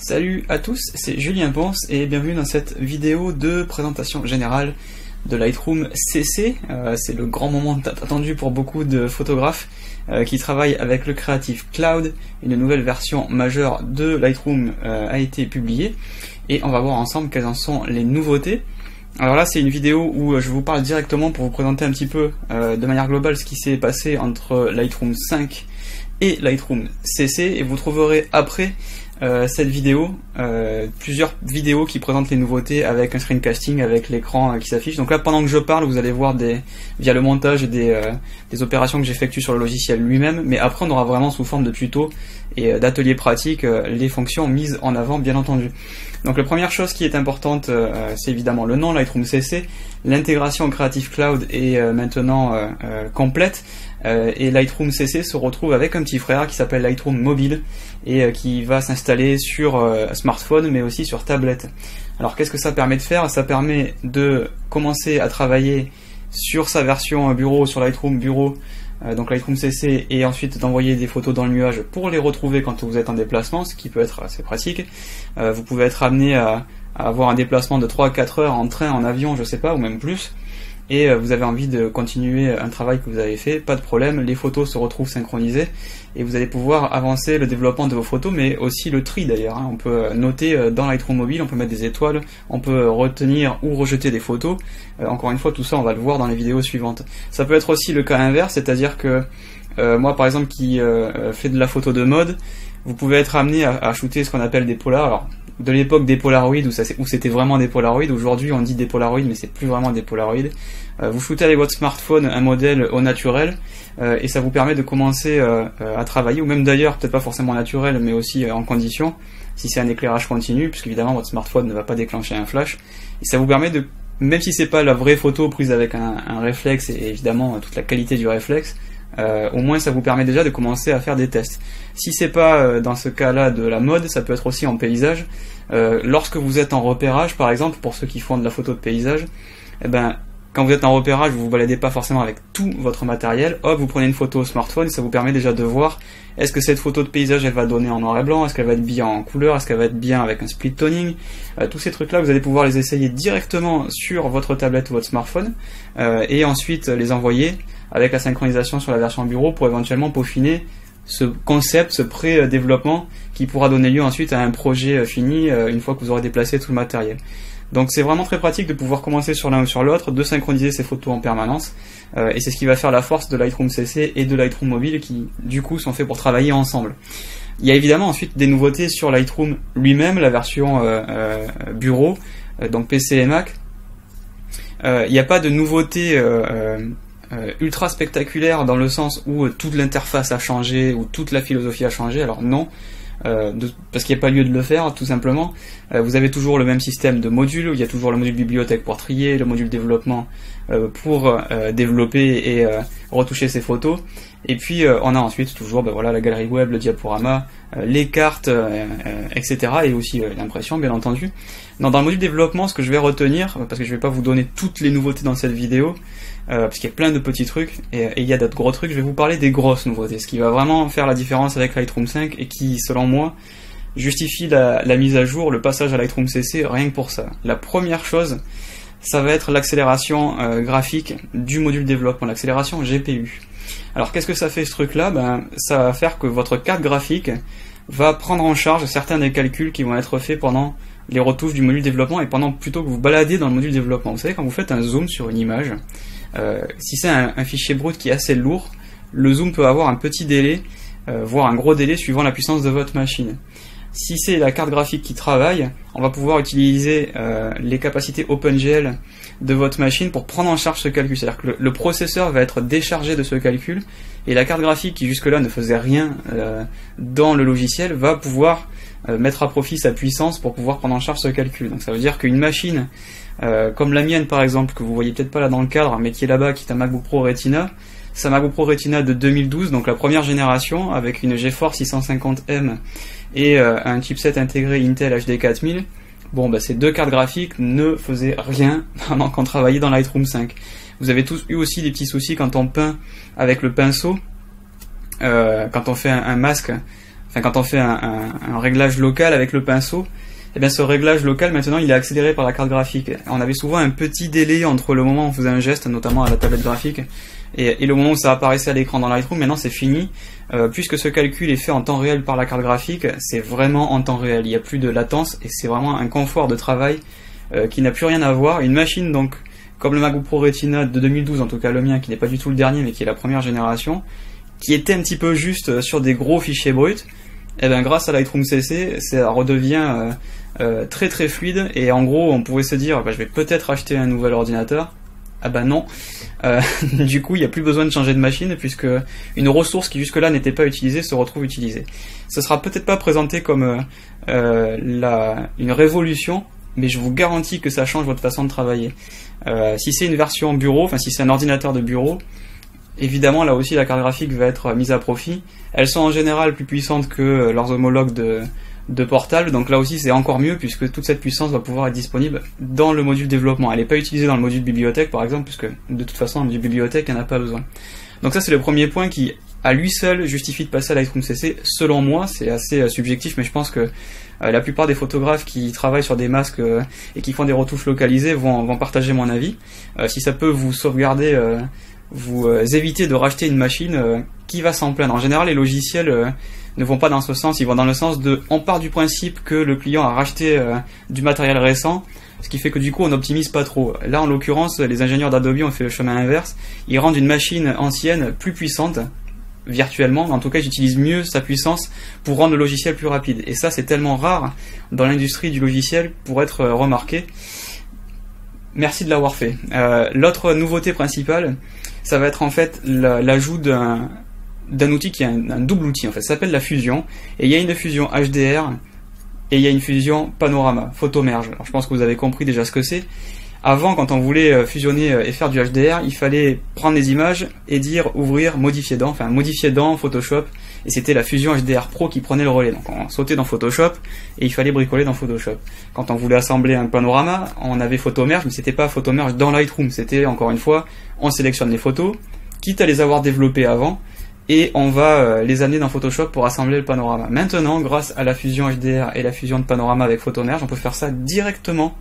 Salut à tous, c'est Julien Ponce et bienvenue dans cette vidéo de présentation générale de Lightroom CC. C'est le grand moment attendu pour beaucoup de photographes qui travaillent avec le Creative Cloud. Une nouvelle version majeure de Lightroom a été publiée et on va voir ensemble quelles en sont les nouveautés. Alors là, c'est une vidéo où je vous parle directement pour vous présenter un petit peu de manière globale ce qui s'est passé entre Lightroom 5 et Lightroom CC, et vous trouverez après cette vidéo plusieurs vidéos qui présentent les nouveautés avec un screencasting, avec l'écran qui s'affiche. Donc là, pendant que je parle, vous allez voir via le montage des opérations que j'effectue sur le logiciel lui-même, mais après on aura vraiment sous forme de tuto et d'ateliers pratiques les fonctions mises en avant, bien entendu. Donc la première chose qui est importante, c'est évidemment le nom Lightroom CC. L'intégration Creative Cloud est maintenant complète, et Lightroom CC se retrouve avec un petit frère qui s'appelle Lightroom Mobile et qui va s'installer sur smartphone mais aussi sur tablette. Alors qu'est-ce que ça permet de faire? Ça permet de commencer à travailler sur sa version bureau, sur Lightroom Bureau, donc Lightroom CC, et ensuite d'envoyer des photos dans le nuage pour les retrouver quand vous êtes en déplacement, ce qui peut être assez pratique. Vous pouvez être amené à avoir un déplacement de 3 à 4 heures en train, en avion, je sais pas, ou même plus, et vous avez envie de continuer un travail que vous avez fait, pas de problème, les photos se retrouvent synchronisées et vous allez pouvoir avancer le développement de vos photos, mais aussi le tri d'ailleurs. On peut noter dans Lightroom Mobile, on peut mettre des étoiles, on peut retenir ou rejeter des photos. Encore une fois, tout ça on va le voir dans les vidéos suivantes. Ça peut être aussi le cas inverse, c'est-à-dire que moi par exemple qui fais de la photo de mode, vous pouvez être amené à shooter ce qu'on appelle des polars. Alors, de l'époque des Polaroid où c'était vraiment des Polaroid, aujourd'hui on dit des Polaroid mais c'est plus vraiment des Polaroid. Vous shootez avec votre smartphone un modèle au naturel et ça vous permet de commencer à travailler, ou même d'ailleurs peut-être pas forcément naturel mais aussi en condition, si c'est un éclairage continu, puisque évidemment votre smartphone ne va pas déclencher un flash, et ça vous permet de, même si c'est pas la vraie photo prise avec un réflexe et évidemment toute la qualité du réflexe, au moins ça vous permet déjà de commencer à faire des tests. Si c'est pas dans ce cas-là de la mode, ça peut être aussi en paysage. Lorsque vous êtes en repérage, par exemple, pour ceux qui font de la photo de paysage, quand vous êtes en repérage, vous vous baladez pas forcément avec tout votre matériel. Hop, vous prenez une photo au smartphone, ça vous permet déjà de voir est-ce que cette photo de paysage elle va donner en noir et blanc, est-ce qu'elle va être bien en couleur, est-ce qu'elle va être bien avec un split toning. Tous ces trucs là vous allez pouvoir les essayer directement sur votre tablette ou votre smartphone, et ensuite les envoyer avec la synchronisation sur la version bureau pour éventuellement peaufiner ce concept, ce pré-développement qui pourra donner lieu ensuite à un projet fini une fois que vous aurez déplacé tout le matériel. Donc c'est vraiment très pratique de pouvoir commencer sur l'un ou sur l'autre, de synchroniser ces photos en permanence, et c'est ce qui va faire la force de Lightroom CC et de Lightroom Mobile qui du coup sont faits pour travailler ensemble. Il y a évidemment ensuite des nouveautés sur Lightroom lui-même, la version bureau, donc PC et Mac. Il n'y a pas de nouveautés ultra spectaculaire dans le sens où toute l'interface a changé ou toute la philosophie a changé. Alors non, parce qu'il n'y a pas lieu de le faire, tout simplement. Vous avez toujours le même système de modules, il y a toujours le module bibliothèque pour trier, le module développement pour développer et retoucher ses photos, et puis on a ensuite toujours la galerie web, le diaporama, les cartes, etc. et aussi l'impression, bien entendu. Dans le module développement, ce que je vais retenir, parce que je vais pas vous donner toutes les nouveautés dans cette vidéo, parce qu'il y a plein de petits trucs et il y a d'autres gros trucs, je vais vous parler des grosses nouveautés, ce qui va vraiment faire la différence avec Lightroom 5 et qui, selon moi, justifie la mise à jour, le passage à Lightroom CC, rien que pour ça. La première chose, ça va être l'accélération graphique du module développement, l'accélération GPU. Alors qu'est-ce que ça fait ce truc-là? Ça va faire que votre carte graphique va prendre en charge certains des calculs qui vont être faits pendant les retouches du module développement et pendant plutôt que vous baladez dans le module développement. Vous savez, quand vous faites un zoom sur une image, si c'est un fichier brut qui est assez lourd, le zoom peut avoir un petit délai, voire un gros délai suivant la puissance de votre machine. Si c'est la carte graphique qui travaille, on va pouvoir utiliser les capacités OpenGL de votre machine pour prendre en charge ce calcul. C'est-à-dire que le processeur va être déchargé de ce calcul et la carte graphique qui jusque-là ne faisait rien dans le logiciel va pouvoir mettre à profit sa puissance pour pouvoir prendre en charge ce calcul. Donc ça veut dire qu'une machine comme la mienne par exemple, que vous voyez peut-être pas là dans le cadre, mais qui est là-bas, qui est un MacBook Pro Retina, c'est un MacBook Pro Retina de 2012, donc la première génération, avec une GeForce 650M et un chipset intégré Intel HD 4000. Ces deux cartes graphiques ne faisaient rien pendant qu'on travaillait dans Lightroom 5. Vous avez tous eu aussi des petits soucis quand on peint avec le pinceau, quand on fait un masque, enfin quand on fait un réglage local avec le pinceau, et bien ce réglage local maintenant il est accéléré par la carte graphique. On avait souvent un petit délai entre le moment où on faisait un geste, notamment à la tablette graphique, et le moment où ça apparaissait à l'écran dans Lightroom. Maintenant c'est fini, puisque ce calcul est fait en temps réel par la carte graphique, c'est vraiment en temps réel, il n'y a plus de latence et c'est vraiment un confort de travail qui n'a plus rien à voir. Une machine donc comme le MacBook Pro Retina de 2012, en tout cas le mien, qui n'est pas du tout le dernier mais qui est la première génération, qui était un petit peu juste sur des gros fichiers bruts, et bien grâce à Lightroom CC, ça redevient très très fluide, et en gros on pouvait se dire je vais peut-être acheter un nouvel ordinateur. Ah bah non, du coup il n'y a plus besoin de changer de machine puisque une ressource qui jusque-là n'était pas utilisée se retrouve utilisée. Ce sera peut-être pas présenté comme une révolution, mais je vous garantis que ça change votre façon de travailler. Si c'est une version bureau, enfin si c'est un ordinateur de bureau, évidemment là aussi la carte graphique va être mise à profit. Elles sont en général plus puissantes que leurs homologues de portable, donc là aussi c'est encore mieux puisque toute cette puissance va pouvoir être disponible dans le module développement. Elle n'est pas utilisée dans le module bibliothèque par exemple, puisque de toute façon dans le module bibliothèque il n'y en a pas besoin. Donc ça c'est le premier point qui à lui seul justifie de passer à Lightroom CC. Selon moi, c'est assez subjectif, mais je pense que la plupart des photographes qui travaillent sur des masques et qui font des retouches localisées vont partager mon avis. Si ça peut vous sauvegarder, vous éviter de racheter une machine qui va s'en plaindre. En général les logiciels ne vont pas dans ce sens, ils vont dans le sens de on part du principe que le client a racheté du matériel récent, ce qui fait que du coup on n'optimise pas trop. Là en l'occurrence les ingénieurs d'Adobe ont fait le chemin inverse, ils rendent une machine ancienne plus puissante, virtuellement, en tout cas j'utilise mieux sa puissance pour rendre le logiciel plus rapide, et ça c'est tellement rare dans l'industrie du logiciel pour être remarqué. Merci de l'avoir fait. L'autre nouveauté principale, ça va être en fait l'ajout d'un outil qui est un double outil en fait, ça s'appelle la fusion, et il y a une fusion HDR et il y a une fusion panorama, photomerge. Alors je pense que vous avez compris déjà ce que c'est. Avant, quand on voulait fusionner et faire du HDR, il fallait prendre les images et dire ouvrir, modifier dans Photoshop, et c'était la fusion HDR Pro qui prenait le relais. Donc on sautait dans Photoshop et il fallait bricoler dans Photoshop. Quand on voulait assembler un panorama, on avait photomerge, mais c'était pas photomerge dans Lightroom, c'était encore une fois, on sélectionne les photos, quitte à les avoir développées avant, et on va les amener dans Photoshop pour assembler le panorama. Maintenant, grâce à la fusion HDR et la fusion de panorama avec photomerge, on peut faire ça directement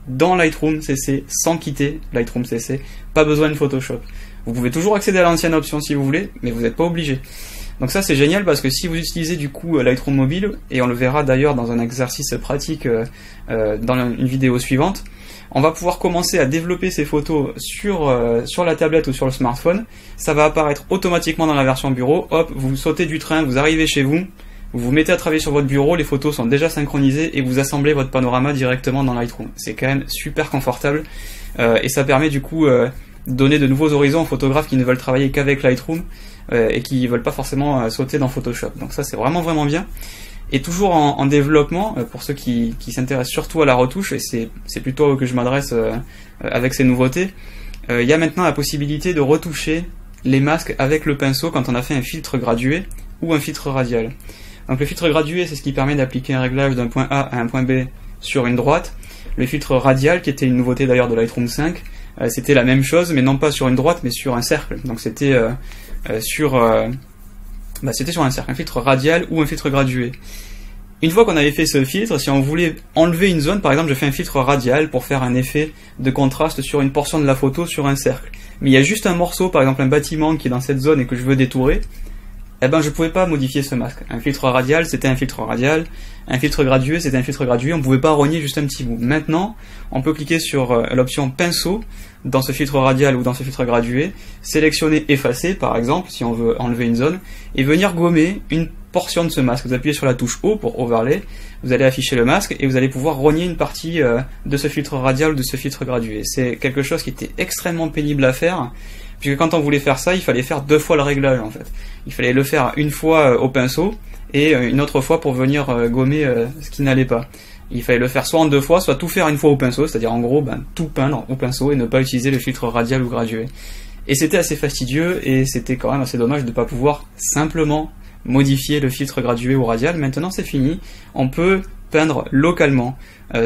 dans Lightroom CC, sans quitter Lightroom CC, pas besoin de Photoshop. Vous pouvez toujours accéder à l'ancienne option si vous voulez, mais vous n'êtes pas obligé. Donc ça c'est génial parce que si vous utilisez du coup Lightroom mobile, et on le verra d'ailleurs dans un exercice pratique dans une vidéo suivante, on va pouvoir commencer à développer ces photos sur la tablette ou sur le smartphone. Ça va apparaître automatiquement dans la version bureau. Hop, vous sautez du train, vous arrivez chez vous, vous vous mettez à travailler sur votre bureau, les photos sont déjà synchronisées et vous assemblez votre panorama directement dans Lightroom. C'est quand même super confortable et ça permet du coup de donner de nouveaux horizons aux photographes qui ne veulent travailler qu'avec Lightroom et qui ne veulent pas forcément sauter dans Photoshop. Donc ça c'est vraiment bien. Et toujours en développement, pour ceux qui s'intéressent surtout à la retouche, et c'est plutôt à eux que je m'adresse avec ces nouveautés, il y a maintenant la possibilité de retoucher les masques avec le pinceau quand on a fait un filtre gradué ou un filtre radial. Donc le filtre gradué, c'est ce qui permet d'appliquer un réglage d'un point A à un point B sur une droite. Le filtre radial, qui était une nouveauté d'ailleurs de Lightroom 5, c'était la même chose, mais non pas sur une droite, mais sur un cercle. Donc c'était sur un cercle, un filtre radial ou un filtre gradué. Une fois qu'on avait fait ce filtre, si on voulait enlever une zone, par exemple je fais un filtre radial pour faire un effet de contraste sur une portion de la photo sur un cercle. Mais il y a juste un morceau, par exemple un bâtiment qui est dans cette zone et que je veux détourer, eh ben je pouvais pas modifier ce masque. Un filtre radial, c'était un filtre radial, un filtre gradué, c'était un filtre gradué, on pouvait pas rogner juste un petit bout. Maintenant, on peut cliquer sur l'option pinceau dans ce filtre radial ou dans ce filtre gradué, sélectionner effacer par exemple, si on veut enlever une zone, et venir gommer une portion de ce masque. Vous appuyez sur la touche O pour overlay, vous allez afficher le masque et vous allez pouvoir rogner une partie de ce filtre radial ou de ce filtre gradué. C'est quelque chose qui était extrêmement pénible à faire, puisque quand on voulait faire ça, il fallait faire 2 fois le réglage en fait. Il fallait le faire une fois au pinceau et une autre fois pour venir gommer ce qui n'allait pas. Il fallait le faire soit en 2 fois, soit tout faire une fois au pinceau, c'est-à-dire en gros tout peindre au pinceau et ne pas utiliser le filtre radial ou gradué. Et c'était assez fastidieux et c'était quand même assez dommage de ne pas pouvoir simplement modifier le filtre gradué ou radial. Maintenant c'est fini, on peut peindre localement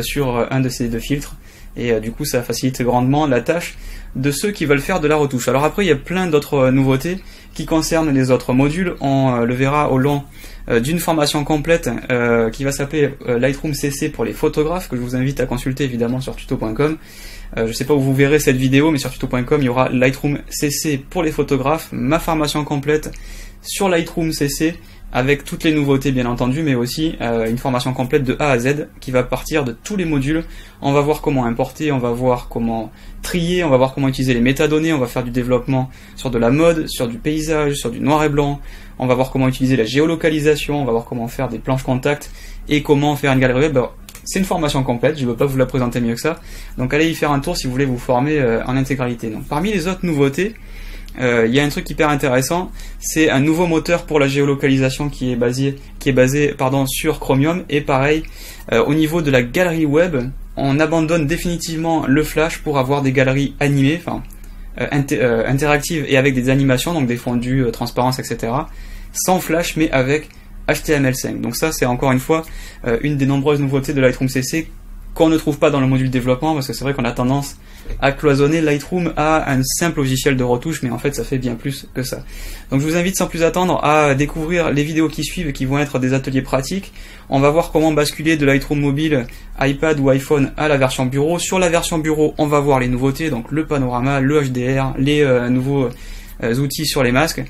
sur un de ces 2 filtres et du coup ça facilite grandement la tâche de ceux qui veulent faire de la retouche. Alors après il y a plein d'autres nouveautés qui concernent les autres modules, on le verra au long d'une formation complète qui va s'appeler Lightroom CC pour les photographes, que je vous invite à consulter évidemment sur tuto.com. Je sais pas où vous verrez cette vidéo, mais sur tuto.com il y aura Lightroom CC pour les photographes, ma formation complète sur Lightroom CC avec toutes les nouveautés bien entendu, mais aussi une formation complète de A à Z qui va partir de tous les modules. On va voir comment importer, on va voir comment trier, on va voir comment utiliser les métadonnées, on va faire du développement sur de la mode, sur du paysage, sur du noir et blanc, on va voir comment utiliser la géolocalisation, on va voir comment faire des planches contact et comment faire une galerie web. C'est une formation complète, je ne veux pas vous la présenter mieux que ça, donc allez y faire un tour si vous voulez vous former en intégralité. Donc parmi les autres nouveautés, il y a un truc hyper intéressant, c'est un nouveau moteur pour la géolocalisation qui est basé sur Chromium, et pareil, au niveau de la galerie web, on abandonne définitivement le flash pour avoir des galeries animées, interactives et avec des animations, donc des fondus, transparence, etc. Sans flash mais avec HTML5. Donc ça c'est encore une fois une des nombreuses nouveautés de Lightroom CC qu'on ne trouve pas dans le module développement, parce que c'est vrai qu'on a tendance à cloisonner Lightroom à un simple logiciel de retouche, mais en fait ça fait bien plus que ça. Donc je vous invite sans plus attendre à découvrir les vidéos qui suivent, qui vont être des ateliers pratiques. On va voir comment basculer de Lightroom mobile, iPad ou iPhone à la version bureau. Sur la version bureau, on va voir les nouveautés, donc le panorama, le HDR, les nouveaux outils sur les masques,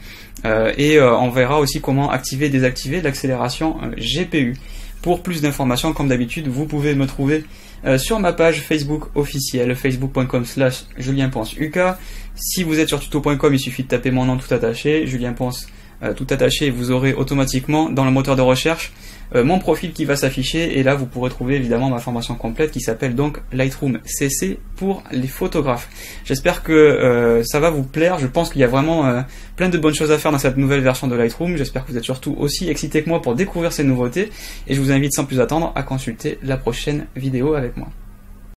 et on verra aussi comment activer et désactiver l'accélération GPU. Pour plus d'informations, comme d'habitude, vous pouvez me trouver sur ma page Facebook officielle, facebook.com/JulienPonceUK. Si vous êtes sur tuto.com, il suffit de taper mon nom tout attaché, Julien Ponce tout attaché, et vous aurez automatiquement dans le moteur de recherche mon profil qui va s'afficher, et là vous pourrez trouver évidemment ma formation complète qui s'appelle donc Lightroom CC pour les photographes. J'espère que ça va vous plaire, je pense qu'il y a vraiment plein de bonnes choses à faire dans cette nouvelle version de Lightroom. J'espère que vous êtes surtout aussi excités que moi pour découvrir ces nouveautés, et je vous invite sans plus attendre à consulter la prochaine vidéo avec moi.